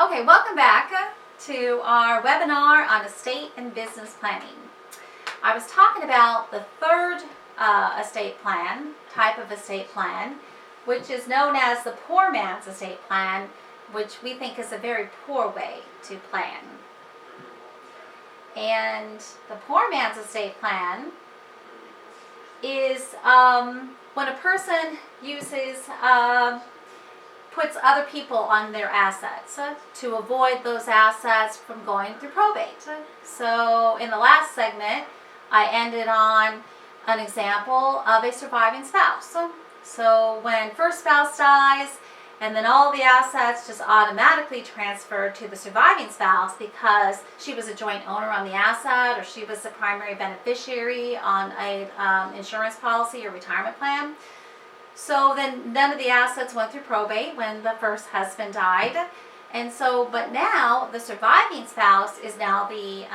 Okay, welcome back to our webinar on estate and business planning. I was talking about the third estate plan, type of estate plan, which is known as the poor man's estate plan, which we think is a very poor way to plan. And the poor man's estate plan is when a person puts other people on their assets to avoid those assets from going through probate. So in the last segment, I ended on an example of a surviving spouse. So when first spouse dies, and then all the assets just automatically transfer to the surviving spouse because she was a joint owner on the asset or she was the primary beneficiary on a insurance policy or retirement plan. So then none of the assets went through probate when the first husband died. And so, but now the surviving spouse is now the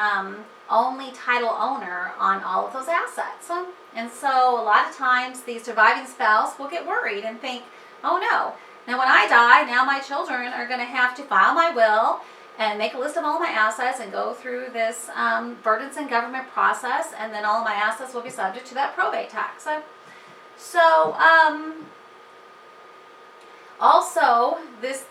only title owner on all of those assets. And so a lot of times the surviving spouse will get worried and think, oh no, now when I die, now my children are going to have to file my will and make a list of all my assets and go through this burdensome government process, and then all of my assets will be subject to that probate tax. So also this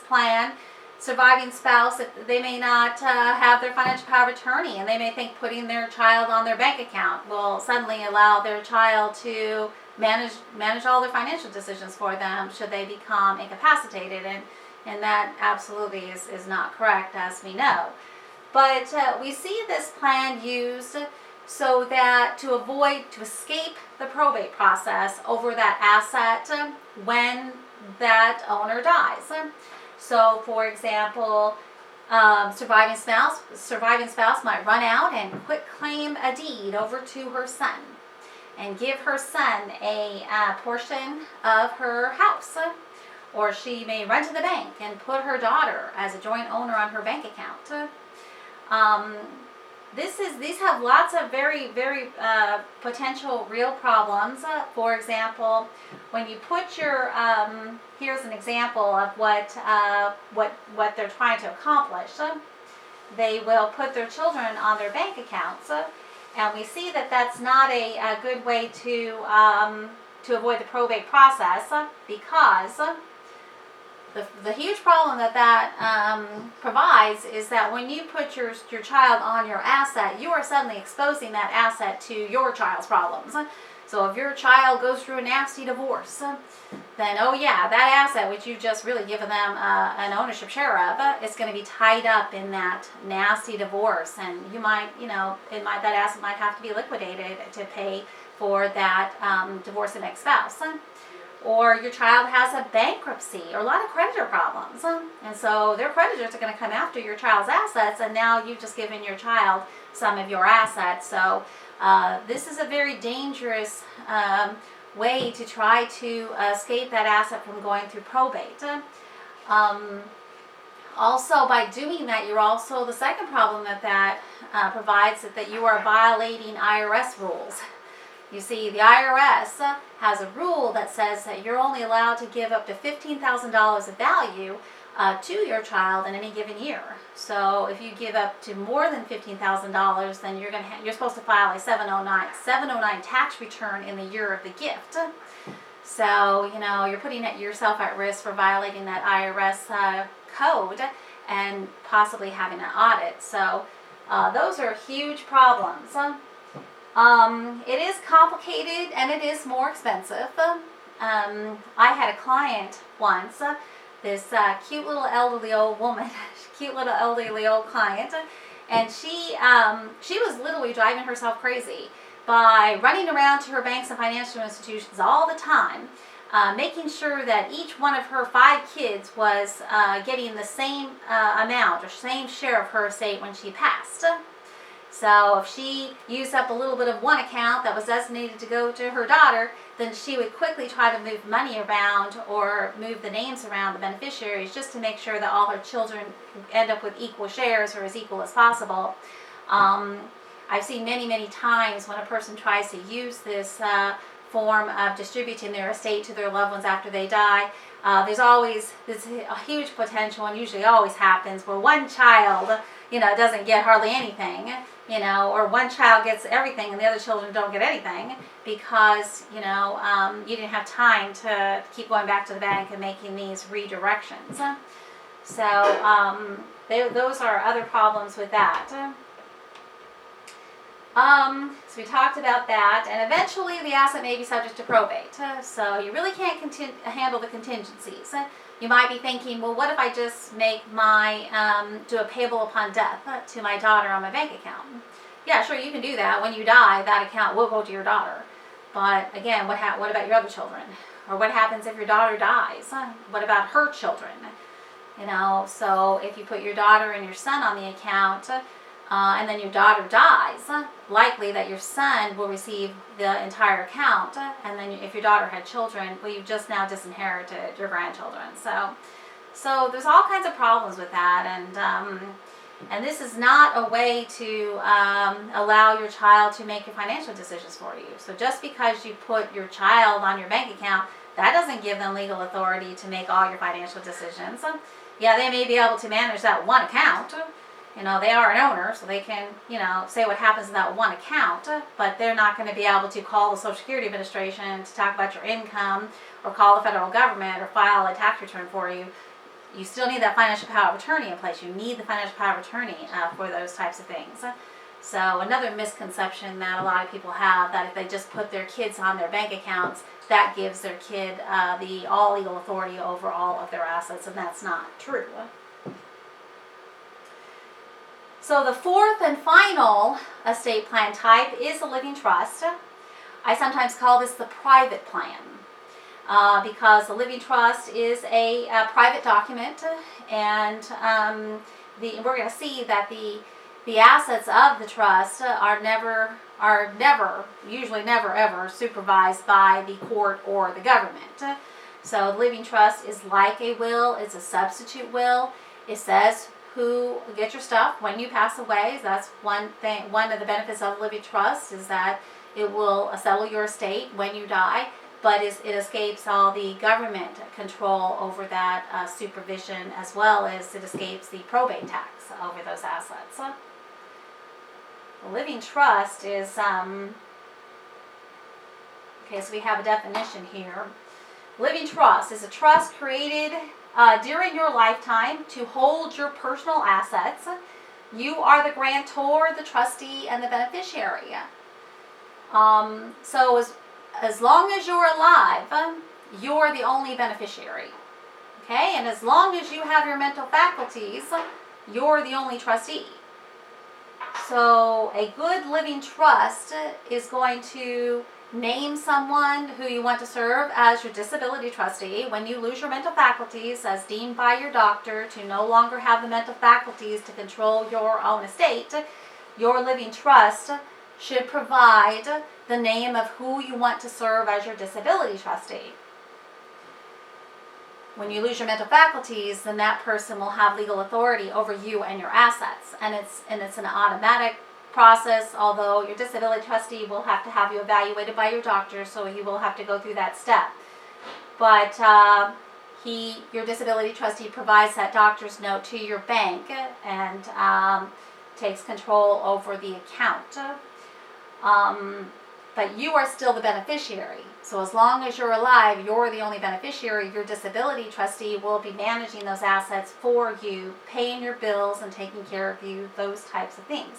plan, surviving spouse, they may not have their financial power of attorney, and they may think putting their child on their bank account will suddenly allow their child to manage all their financial decisions for them should they become incapacitated, and that absolutely is not correct, as we know. But we see this plan used so that to escape the probate process over that asset when that owner dies. So for example, surviving spouse might run out and quit claim a deed over to her son and give her son a portion of her house. Or she may run to the bank and put her daughter as a joint owner on her bank account. These have lots of very, very potential real problems. For example, when you put your, here's an example of what they're trying to accomplish. They will put their children on their bank accounts, and we see that that's not a good way to avoid the probate process, because the huge problem that provides is that when you put your child on your asset, you are suddenly exposing that asset to your child's problems. So if your child goes through a nasty divorce, then oh yeah, that asset which you've just really given them an ownership share of is going to be tied up in that nasty divorce, and you might, that asset might have to be liquidated to pay for that divorcing ex-spouse. Or your child has a bankruptcy or a lot of creditor problems, and so their creditors are going to come after your child's assets, and now you've just given your child some of your assets. So this is a very dangerous way to try to escape that asset from going through probate. Also, by doing that, you're also, the second problem that provides is that you are violating IRS rules. You see, the IRS has a rule that says that you're only allowed to give up to $15,000 of value to your child in any given year. So if you give up to more than $15,000, then you're supposed to file a 709 tax return in the year of the gift. So you're putting yourself at risk for violating that IRS code and possibly having an audit. So those are huge problems. It is complicated and it is more expensive. I had a client once, this cute little elderly old woman, client, and she was literally driving herself crazy by running around to her banks and financial institutions all the time, making sure that each one of her 5 kids was getting the same amount or same share of her estate when she passed. So if she used up a little bit of one account that was designated to go to her daughter, then she would quickly try to move money around or move the names around the beneficiaries just to make sure that all her children end up with equal shares or as equal as possible. I've seen many, many times when a person tries to use this form of distributing their estate to their loved ones after they die, there's always this a huge potential, and usually always happens, where one child, doesn't get hardly anything, or one child gets everything and the other children don't get anything because, you didn't have time to keep going back to the bank and making these redirections. So those are other problems with that. So we talked about that, and eventually the asset may be subject to probate. So you really can't handle the contingencies. You might be thinking, well, what if I just make do a payable upon death to my daughter on my bank account? Yeah, sure, you can do that. When you die, that account will go to your daughter. But again, what about your other children? Or what happens if your daughter dies? What about her children? So if you put your daughter and your son on the account, and then your daughter dies, likely that your son will receive the entire account, and then if your daughter had children, well, you've just now disinherited your grandchildren. So there's all kinds of problems with that, and this is not a way to allow your child to make your financial decisions for you. So just because you put your child on your bank account, that doesn't give them legal authority to make all your financial decisions. Yeah, they may be able to manage that one account. They are an owner, so they can, say what happens in that one account, but they're not going to be able to call the Social Security Administration to talk about your income, or call the federal government, or file a tax return for you. You still need that financial power of attorney in place. You need the financial power of attorney for those types of things. So another misconception that a lot of people have, that if they just put their kids on their bank accounts, that gives their kid the all legal authority over all of their assets, and that's not true. So the fourth and final estate plan type is a living trust. I sometimes call this the private plan because the living trust is a private document, and we're going to see that the assets of the trust are usually never ever supervised by the court or the government. So the living trust is like a will. It's a substitute will. It says who get your stuff when you pass away. So that's one thing. One of the benefits of living trust is that it will settle your estate when you die, but it escapes all the government control over that supervision, as well as it escapes the probate tax over those assets. The living trust is okay. So we have a definition here. Living trust is a trust created during your lifetime to hold your personal assets. You are the grantor, the trustee, and the beneficiary. So as long as you're alive, you're the only beneficiary. Okay? And as long as you have your mental faculties, you're the only trustee. So a good living trust is going to name someone who you want to serve as your disability trustee. When you lose your mental faculties, as deemed by your doctor to no longer have the mental faculties to control your own estate, your living trust should provide the name of who you want to serve as your disability trustee. When you lose your mental faculties, then that person will have legal authority over you and your assets, and it's an automatic process, although your disability trustee will have to have you evaluated by your doctor, so you will have to go through that step. But your disability trustee provides that doctor's note to your bank and takes control over the account. But you are still the beneficiary. So as long as you're alive, you're the only beneficiary. Your disability trustee will be managing those assets for you, paying your bills and taking care of you, those types of things.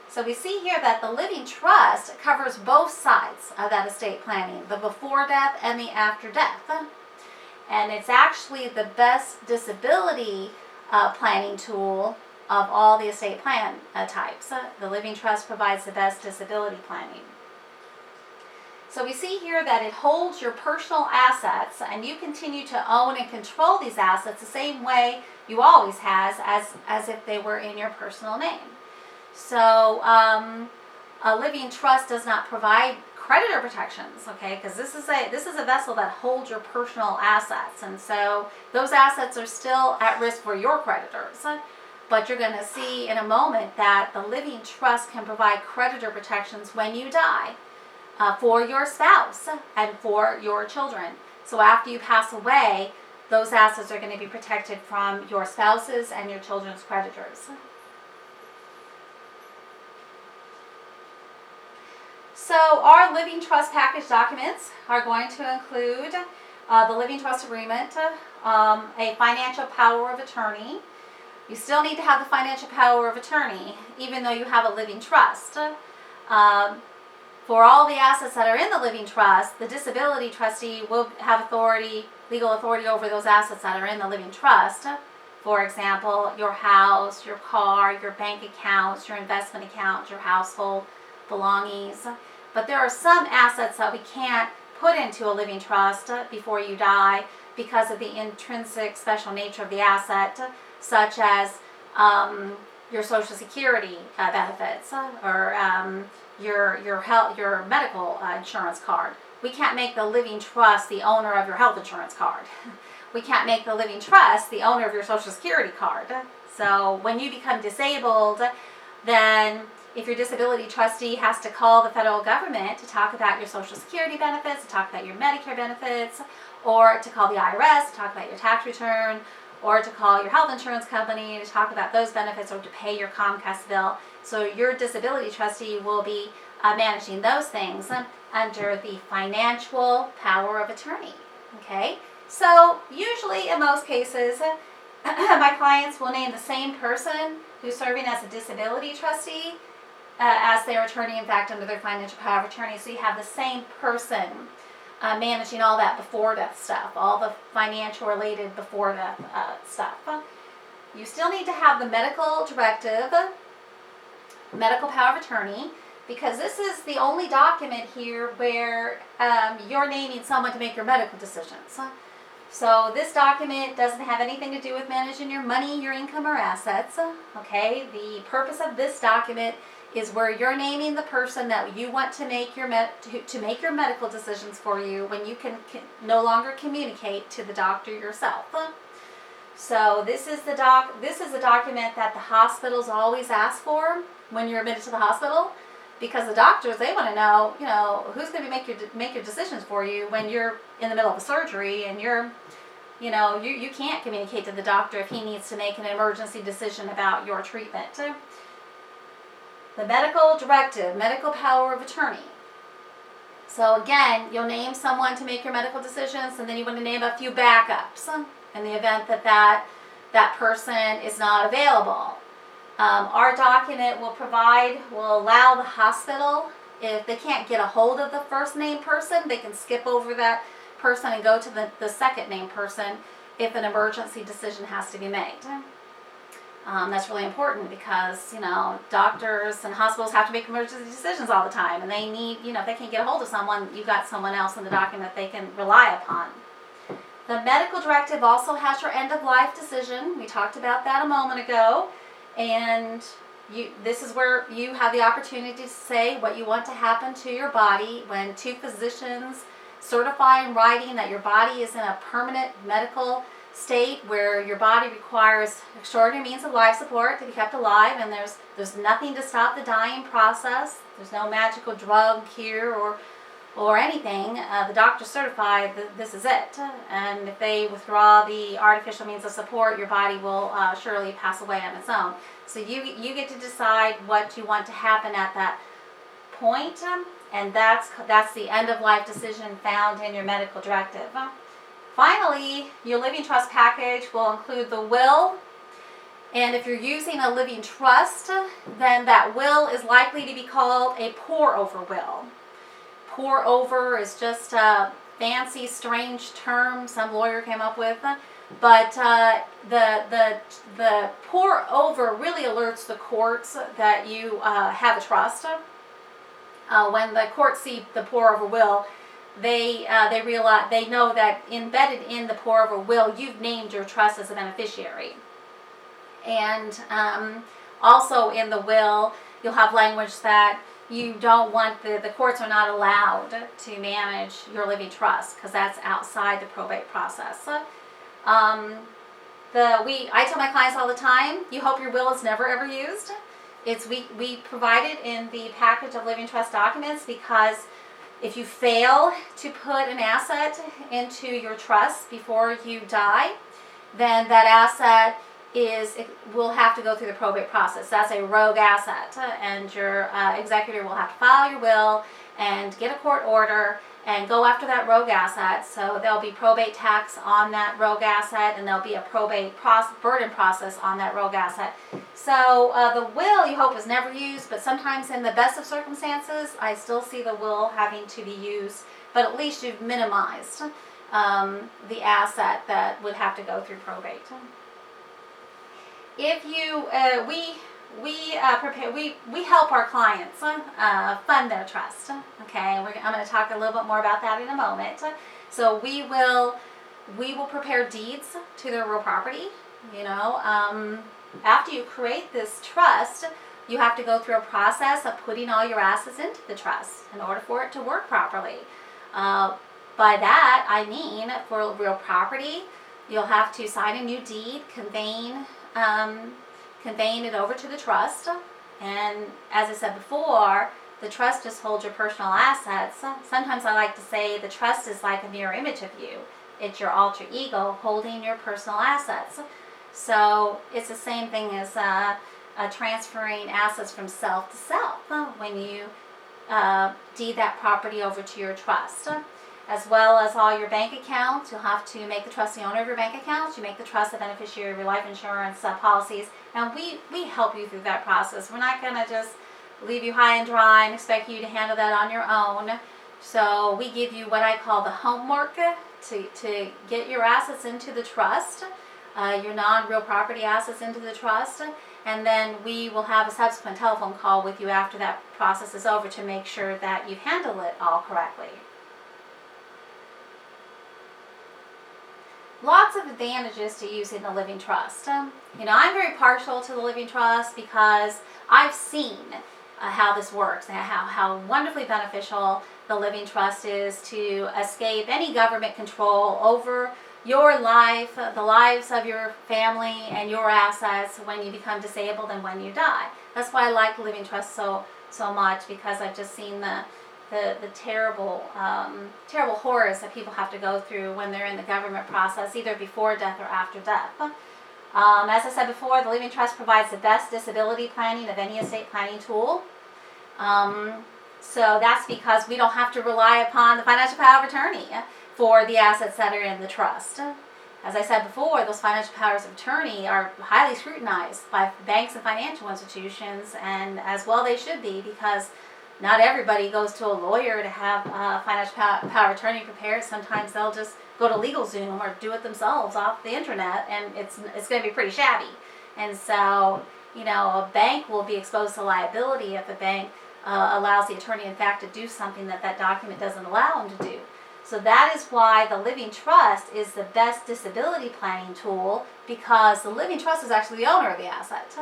So we see here that the living trust covers both sides of that estate planning, the before death and the after death. And it's actually the best disability planning tool of all the estate plan types. The living trust provides the best disability planning. So we see here that it holds your personal assets, and you continue to own and control these assets the same way you always has, as if they were in your personal name. So a living trust does not provide creditor protections, okay? Because this is a vessel that holds your personal assets, and so those assets are still at risk for your creditors. But you're going to see in a moment that the living trust can provide creditor protections when you die for your spouse and for your children. So after you pass away, those assets are going to be protected from your spouses and your children's creditors. So our living trust package documents are going to include the living trust agreement, a financial power of attorney. You still need to have the financial power of attorney, even though you have a living trust. For all the assets that are in the living trust, the disability trustee will have legal authority over those assets that are in the living trust. For example, your house, your car, your bank accounts, your investment accounts, your household belongings. But there are some assets that we can't put into a living trust before you die because of the intrinsic special nature of the asset, such as your Social Security benefits or your medical insurance card. We can't make the living trust the owner of your health insurance card. We can't make the living trust the owner of your Social Security card. So when you become disabled, then if your disability trustee has to call the federal government to talk about your Social Security benefits, to talk about your Medicare benefits, or to call the IRS to talk about your tax return, or to call your health insurance company to talk about those benefits, or to pay your Comcast bill. So your disability trustee will be managing those things under the financial power of attorney. Okay? So usually in most cases, my clients will name the same person who's serving as a disability trustee as their attorney, in fact, under their financial power of attorney. So you have the same person managing all that before death stuff, all the financial related before death stuff. You still need to have the medical directive, medical power of attorney, because this is the only document here where you're naming someone to make your medical decisions. So this document doesn't have anything to do with managing your money, your income, or assets. Okay, the purpose of this document is where you're naming the person that you want to make your medical decisions for you when you can no longer communicate to the doctor yourself. So this is the document that the hospitals always ask for when you're admitted to the hospital, because the doctors, they want to know, who's going to make your decisions for you when you're in the middle of a surgery and you can't communicate to the doctor if he needs to make an emergency decision about your treatment. The medical directive, medical power of attorney. So again, you'll name someone to make your medical decisions, and then you want to name a few backups in the event that person is not available. Our document will allow the hospital, if they can't get a hold of the first name person, they can skip over that person and go to the second name person if an emergency decision has to be made. That's really important because, doctors and hospitals have to make emergency decisions all the time, and they need, if they can't get a hold of someone, you've got someone else in the document they can rely upon. The medical directive also has your end-of-life decision. We talked about that a moment ago, and this is where you have the opportunity to say what you want to happen to your body when two physicians certify in writing that your body is in a permanent medical state where your body requires extraordinary means of life support to be kept alive, and there's nothing to stop the dying process. There's no magical drug here or anything. The doctor certified that this is it, and if they withdraw the artificial means of support, your body will surely pass away on its own. So you get to decide what you want to happen at that point, and that's the end of life decision found in your medical directive. Finally, your living trust package will include the will, and if you're using a living trust, then that will is likely to be called a pour-over will. Pour-over is just a fancy, strange term some lawyer came up with, but the pour-over really alerts the courts that you have a trust. When the courts see the pour-over will, they know that embedded in the pour-over will, you've named your trust as a beneficiary. And also in the will, you'll have language that you don't want, the courts are not allowed to manage your living trust because that's outside the probate process. I tell my clients all the time, you hope your will is never ever used. We provide it in the package of living trust documents because If you fail to put an asset into your trust before you die, then that asset will have to go through the probate process. That's a rogue asset, and your executor will have to file your will and get a court order and go after that rogue asset. So there'll be probate tax on that rogue asset, and there'll be a probate burden process on that rogue asset. So the will, you hope, is never used, but sometimes in the best of circumstances, I still see the will having to be used, but at least you've minimized the asset that would have to go through probate. If you, we help our clients fund their trust. Okay, I'm going to talk a little bit more about that in a moment. So we will prepare deeds to their real property. After you create this trust, you have to go through a process of putting all your assets into the trust in order for it to work properly. By that, I mean, for real property, you'll have to sign a new deed, conveying it over to the trust. And as I said before, the trust just holds your personal assets. Sometimes I like to say the trust is like a mirror image of you. It's your alter ego holding your personal assets. So it's the same thing as transferring assets from self to self when you deed that property over to your trust. As well as all your bank accounts, you'll have to make the trust the owner of your bank accounts. You make the trust the beneficiary of your life insurance policies. And we help you through that process. We're not going to just leave you high and dry and expect you to handle that on your own. So we give you what I call the homework to get your assets into the trust, your non-real property assets into the trust. And then we will have a subsequent telephone call with you after that process is over to make sure that you've handled it all correctly. Lots of advantages to using the living trust. I'm very partial to the living trust because I've seen how this works and how wonderfully beneficial the living trust is to escape any government control over your life, the lives of your family, and your assets when you become disabled and when you die. That's why I like the living trust so much, because I've just seen the terrible horrors that people have to go through when they're in the government process, either before death or after death. As I said before, the living trust provides the best disability planning of any estate planning tool. So that's because we don't have to rely upon the financial power of attorney for the assets that are in the trust. As I said before, those financial powers of attorney are highly scrutinized by banks and financial institutions, and as well they should be, because not everybody goes to a lawyer to have financial power of attorney prepared. Sometimes they'll just go to LegalZoom or do it themselves off the internet, and it's going to be pretty shabby. And so, a bank will be exposed to liability if a bank allows the attorney, in fact, to do something that document doesn't allow him to do. So that is why the living trust is the best disability planning tool, because the living trust is actually the owner of the asset.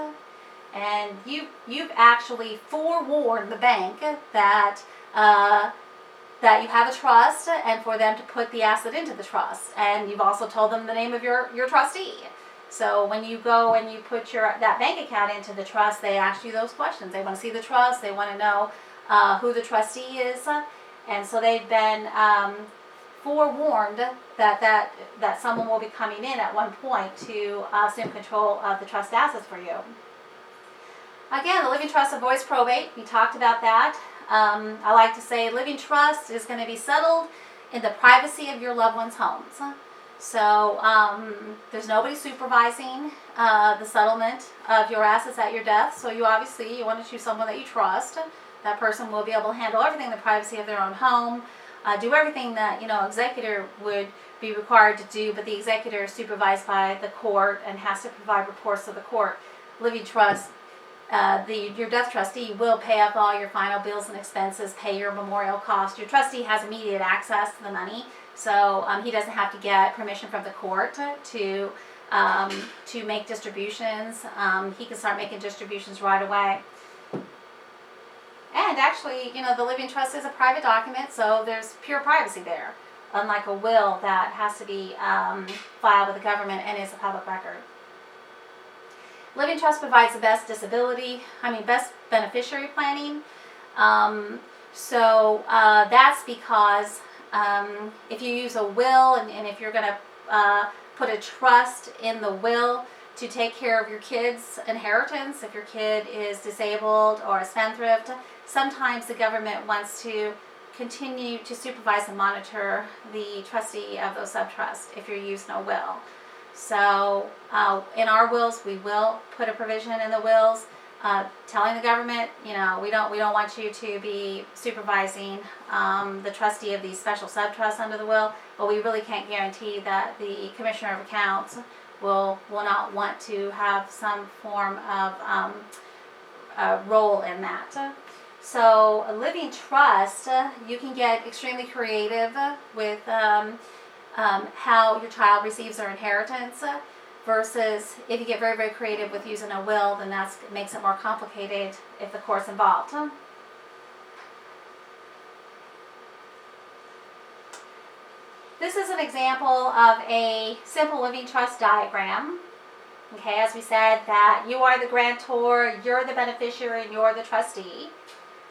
And you've actually forewarned the bank that you have a trust, and for them to put the asset into the trust. And you've also told them the name of your trustee. So when you go and you put that bank account into the trust, they ask you those questions. They want to see the trust. They want to know who the trustee is. And so they've been forewarned that someone will be coming in at one point to assume control of the trust assets for you. Again, the living trust avoids probate. We talked about that. I like to say living trust is going to be settled in the privacy of your loved ones' homes. So there's nobody supervising the settlement of your assets at your death. So you want to choose someone that you trust. That person will be able to handle everything in the privacy of their own home, do everything that executor would be required to do, but the executor is supervised by the court and has to provide reports to the court. Living trust, your death trustee will pay up all your final bills and expenses, pay your memorial costs. Your trustee has immediate access to the money, so he doesn't have to get permission from the court to make distributions. He can start making distributions right away. And actually, the living trust is a private document, so there's pure privacy there, unlike a will that has to be filed with the government and is a public record. Living trust provides the best best beneficiary planning. So that's because if you use a will, and if you're going to put a trust in the will to take care of your kid's inheritance, if your kid is disabled or a spendthrift, sometimes the government wants to continue to supervise and monitor the trustee of those subtrusts if you're using a will. So in our wills, we will put a provision in the wills telling the government, we don't want you to be supervising the trustee of these special subtrusts under the will, but we really can't guarantee that the Commissioner of Accounts will not want to have some form of role in that. So a living trust, you can get extremely creative with how your child receives their inheritance, versus if you get very, very creative with using a will, then that makes it more complicated if the court's involved. This is an example of a simple living trust diagram. Okay, as we said, that you are the grantor, you're the beneficiary, and you're the trustee.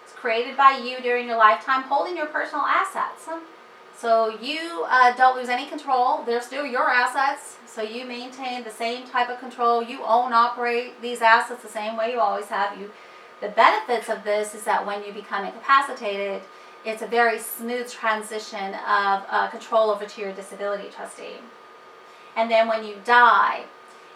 It's created by you during your lifetime, holding your personal assets. So you don't lose any control. They're still your assets. So you maintain the same type of control. You own, operate these assets the same way you always have. The benefits of this is that when you become incapacitated, it's a very smooth transition of control over to your disability trustee. And then when you die,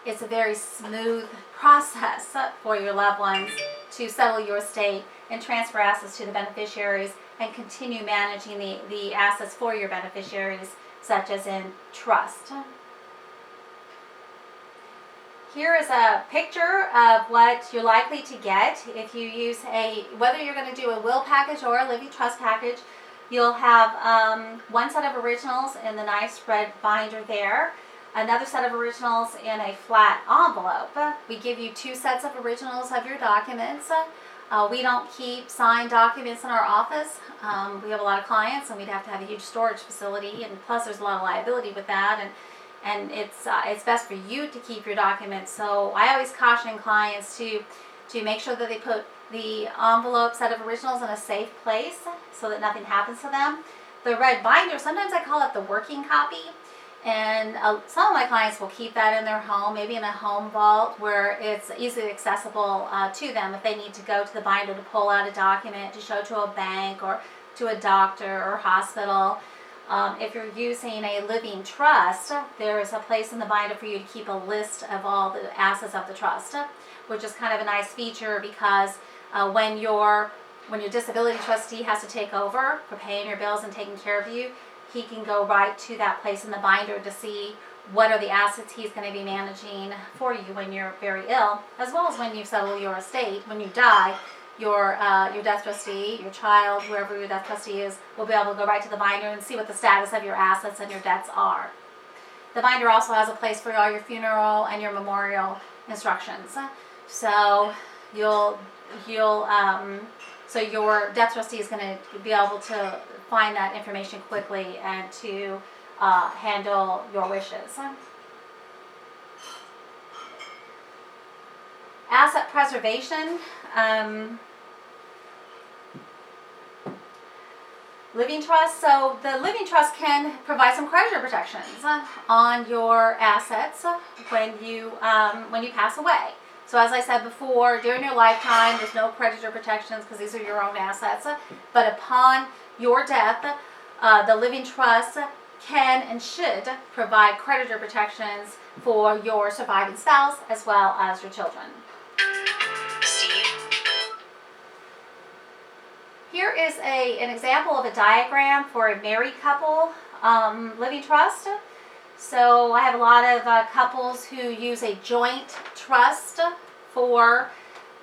it's a very smooth process for your loved ones to settle your estate and transfer assets to the beneficiaries and continue managing the assets for your beneficiaries, such as in trust. Here is a picture of what you're likely to get if you use whether you're going to do a will package or a living trust package. You'll have one set of originals in the nice red binder there, another set of originals in a flat envelope. We give you 2 sets of originals of your documents. We don't keep signed documents in our office. We have a lot of clients, and we'd have to have a huge storage facility, and plus there's a lot of liability with that, and it's best for you to keep your documents. So I always caution clients to make sure that they put the envelope set of originals in a safe place so that nothing happens to them. The red binder, sometimes I call it the working copy. And some of my clients will keep that in their home, maybe in a home vault where it's easily accessible to them if they need to go to the binder to pull out a document to show to a bank or to a doctor or hospital. If you're using a living trust, there is a place in the binder for you to keep a list of all the assets of the trust, which is kind of a nice feature because when your disability trustee has to take over for paying your bills and taking care of you, he can go right to that place in the binder to see what are the assets he's going to be managing for you when you're very ill, as well as when you settle your estate. When you die, your death trustee, your child, whoever your death trustee is, will be able to go right to the binder and see what the status of your assets and your debts are. The binder also has a place for all your funeral and your memorial instructions. So so your death trustee is going to be able to find that information quickly and to handle your wishes. Asset preservation. Living trust. So the living trust can provide some creditor protections on your assets when you pass away. So as I said before, during your lifetime, there's no creditor protections because these are your own assets. But upon your death, the living trust can and should provide creditor protections for your surviving spouse as well as your children. Here is an example of a diagram for a married couple living trust. So I have a lot of couples who use a joint trust for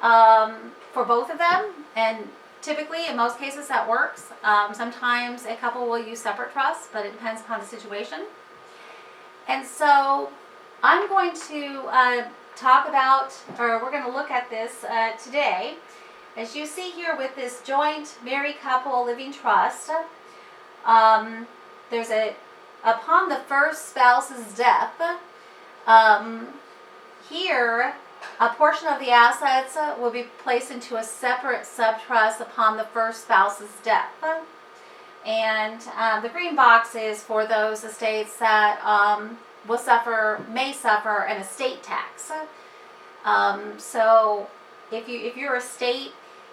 both of them, and typically in most cases that works. Sometimes a couple will use separate trusts, but it depends upon the situation. And so I'm going to talk about, or we're going to look at this today. As you see here with this joint married couple living trust, there's upon the first spouse's death, here A portion of the assets will be placed into a separate subtrust upon the first spouse's death. And the green box is for those estates that may suffer an estate tax. So if your estate,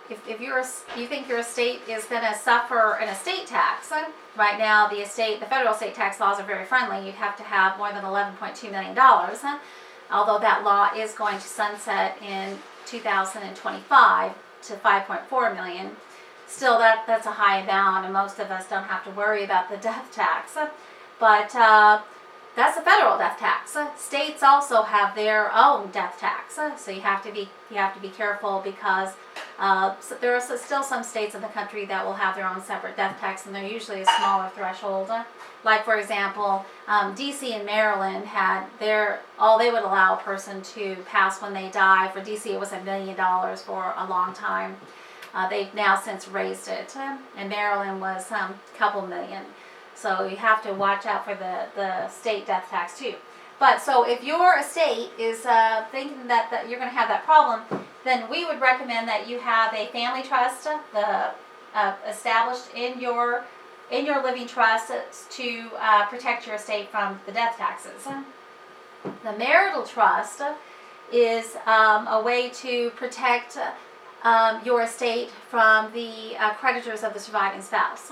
you think your estate is going to suffer an estate tax, right now the federal estate tax laws are very friendly. You'd have to have more than $11.2 million, although that law is going to sunset in 2025 to $5.4 million. Still, that's a high amount, and most of us don't have to worry about the death tax. But that's a federal death tax. States also have their own death tax, so you have to be careful, because so there are still some states in the country that will have their own separate death tax, and they're usually a smaller threshold. Like, for example, D.C. and Maryland had all they would allow a person to pass when they die. For D.C. it was $1 million for a long time. They've now since raised it, and Maryland was a couple million. So you have to watch out for the state death tax too. But so if your estate is thinking that you're going to have that problem, then we would recommend that you have a family trust established in your living trust to protect your estate from the death taxes. The marital trust is a way to protect your estate from the creditors of the surviving spouse.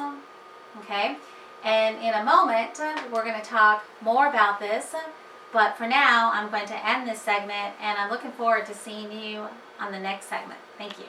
Okay, and in a moment we're going to talk more about this, but for now I'm going to end this segment, and I'm looking forward to seeing you on the next segment. Thank you.